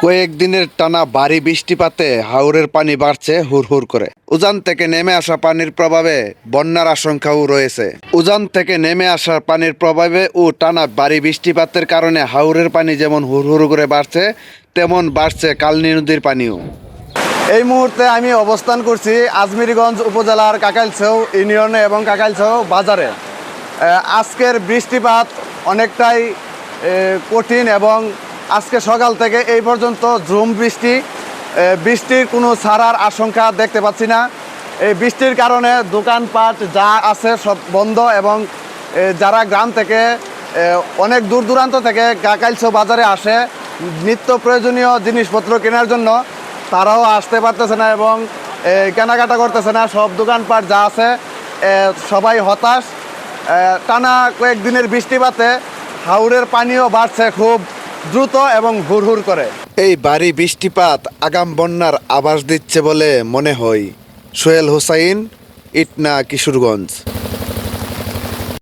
কয়েকদিনের টানা ভারী বৃষ্টিপাতে হাওরের পানি বাড়ছে হুড়হুড় করে। উজান থেকে নেমে আসা পানির প্রভাবে বন্যার আশঙ্কাও রয়েছে। উজান থেকে নেমে আসা পানির প্রভাবে ও টানা ভারী বৃষ্টিপাতের কারণে হাওরের পানি যেমন হুড়হুড় করে বাড়ছে, তেমন বাড়ছে কালনী নদীর পানিও। এই মুহূর্তে আমি অবস্থান করছি আজমিরগঞ্জ উপজেলার কাকাইলছৌ ইউনিয়নে এবং কাকাইলছৌ বাজারে। আজকের বৃষ্টিপাত অনেকটাই কঠিন এবং আজকে সকাল থেকে এই পর্যন্ত ঝুম বৃষ্টির কোনো ছাড়ার আশঙ্কা দেখতে পাচ্ছি না। এই বৃষ্টির কারণে দোকানপাট যা আছে সব বন্ধ এবং যারা গ্রাম থেকে অনেক দূর দূরান্ত থেকে কাকাইলছৌ বাজারে আসে নিত্য প্রয়োজনীয় জিনিসপত্র কেনার জন্য, তারাও আসতে পারতেছে না এবং কেনাকাটা করতেছে না। সব দোকানপাট যা আছে সবাই হতাশ। টানা কয়েকদিনের বৃষ্টিপাতে হাওরের পানিও বাড়ছে খুব দ্রুত এবং হুড়হুড় করে। এই ভারী বৃষ্টিপাত আগাম বন্যার আভাস দিচ্ছে বলে মনে হয়। সোহেল হোসাইন, ইটনা, কিশোরগঞ্জ।